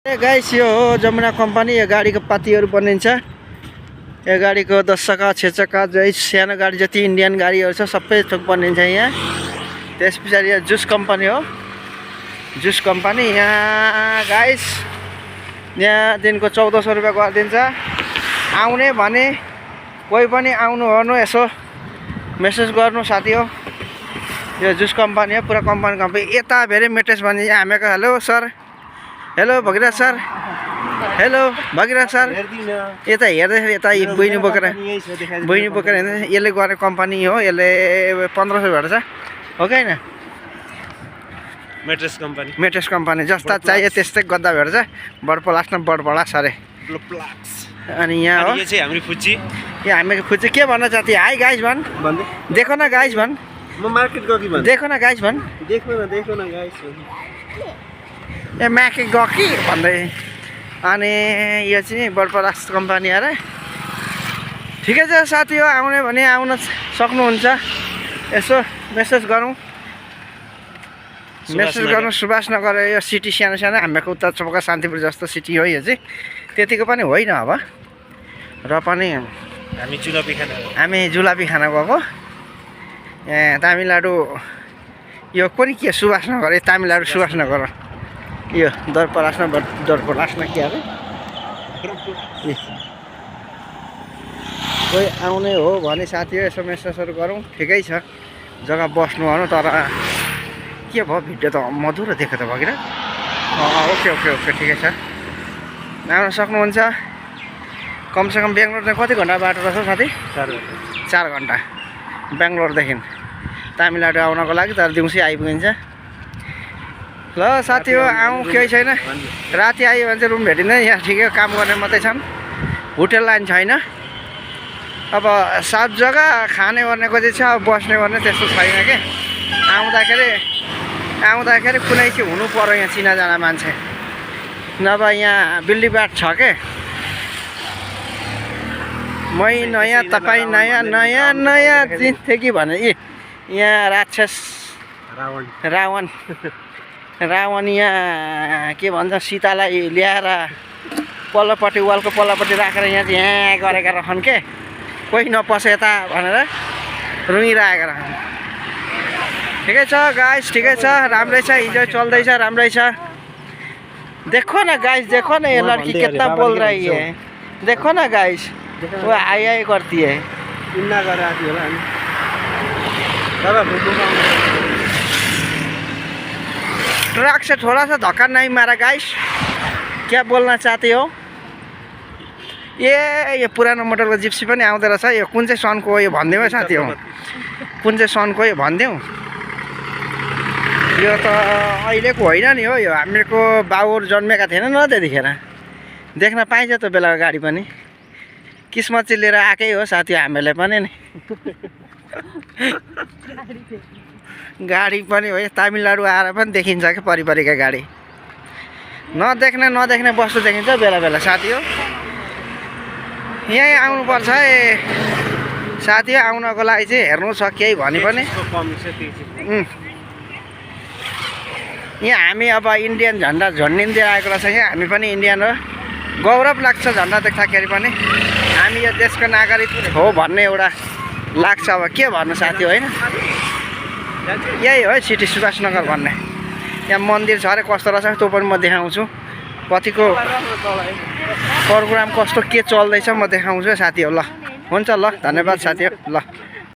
Guys यो हो Jamuna company. यो गाडीको पातीहरू बनिन्छ। यो गाडीको 10 चक्का 6 चक्का जै सानो गाडी जति इन्डियन गाडीहरू छ सबै थोक बनिन्छ यहाँ। त्यस पछाडि यो जुस कम्पनी हो, जुस कम्पनी। यहाँ गाइस यहाँ दिनको 1400 रुपियाँ गरिदिन्छ। आउने भने कोही पनि आउनु ओर्नु यसो मेसेज गर्नु साथी हो। यो जुस कम्पनी हो, पुरा कम्पनी यता भेरे मेटेस भन्ने हामीको। Hello sir, hello Bhagiraj sir, hello Bhagiraj sir. यता हेर्दाखेरि यता बहिनी बोकेर यसले गर्ने कम्पनी हो। यसले 1500 भेट्छ हो कि होइन? मेट्रेस कम्पनी जस्ता चाहियो त्यस्तै गद्दा भेट्छ। बडपलास न बडबडा सरे। अनि यहाँ हो हाम्रो फुच्ची। यहाँ हामीको फुच्ची के भन्न चाहती? हाई गाइस भन्, देखो न गाइस भन्। म मार्केट गयो कि भन्, देखो न गाइस भन्, देखो न गाइस। ए म्याके गयो कि भन्दै। अनि यो चाहिँ बडपलास कम्पनी अरे। ठिकै छ साथी हो, आउने भने आउन सक्नुहुन्छ। यसो मेसेज गरौँ, मेसेज गर्नु। सुभाषनगर यो सिटी सानो सानो हामीको उत्तर चौका शान्तिपुर जस्तो सिटी हो यो चाहिँ। त्यतिको पनि होइन अब। र पनि हामी जुलापी खाना गएको। यहाँ तामिलनाडु यो पनि के सुभाषनगर, तामिलनाडु सुभाषनगर। यो दर्पलास न के अरे कोही आउने हो भने साथी हो यसो मेसेजहरू गरौँ। ठिकै छ जग्गा बस्नु आउनु। तर के भयो भिडियो त मधुरो देख्यो त भगिरा। ओके ठिकै छ, आउन सक्नुहुन्छ। कमसेकम बेङ्गलोर चाहिँ कति घन्टा बाटो रहेछ साथी? 4 घन्टा बेङ्गलोरदेखि तामिलनाडु आउनको लागि। तर दिउँसै आइपुगिन्छ। ल साथी हो आउँ, केही छैन। राति आयो भने चाहिँ रुम भेटिँदैन। यहाँ ठिकै काम गर्ने मात्रै छन्, होटेल लाइन छैन। अब सात जग्गा खाने ओर्नेको चाहिँ छ, बस्ने ओर्ने त्यस्तो छैन कि। आउँदाखेरि कुनै चाहिँ हुनु पर्यो यहाँ चिनाजाना मान्छे, नभए यहाँ बिल्लीबाट छ के। मै नयाँ तपाईँ नयाँ दिन थियो कि भने यहाँ राक्षस रावण यहाँ के भन्छ सीतालाई ल्याएर पल्लोपट्टि वालको पल्लोपट्टि राखेर यहाँ चाहिँ गरेका रहन् के। कोही नपसे यता भनेर रुँगिरहेका रहन्। ठिकै छ गाइस, ठिकै छ, राम्रै छ। हिजो चल्दैछ, राम्रै छ। देखो न गाइस, देखो न ये लड़की कितना बोल रही है। देखो न गाइस, वो आई करती है। ट्रक से थोड़ा सा धक्का नहीं मारा गाइस। क्या बोलना चाहते हो? ये पुरानो मोडलको जिप्सी पनि आउँदो रहेछ। यो कुन चाहिँ सनको हो यो भनिदेऊ साथी हो, कुन चाहिँ सनको यो भनिदेऊ। यो त अहिलेको होइन नि हो। यो हामीको बाउहरू जन्मेका थिएन न त्यतिखेर। देख्न पाइन्छ त्यो बेलाको गाडी पनि। किस्मत चाहिँ लिएर आएकै हो साथी हामीहरूले पनि नि। गाडी पनि हो तामिलनाडु आएर पनि देखिन्छ कि परिपरिका गाडी। नदेख्ने वस्तु देखिन्छ बेला बेला साथी हो। यहीँ आउनुपर्छ है साथी हो। आउनको लागि चाहिँ हेर्नु छ केही भने पनि। यहाँ हामी अब इन्डियन झन्डा झन्डिँदै आएको रहेछ। यहाँ हामी पनि इन्डियन हो, गौरव लाग्छ झन्डा देख्दाखेरि पनि। हामी यो देशको नागरिक हो भन्ने एउटा लाग्छ। अब के भन्नु साथी होइन। यही हो सिटी सुभाषनगर भन्ने। यहाँ मन्दिर छ अरे, कस्तो रहेछ त्यो पनि म देखाउँछु। कतिको प्रोग्राम कस्तो के चल्दैछ म देखाउँछु साथी हो। ल हुन्छ, ल धन्यवाद साथी हो। ल।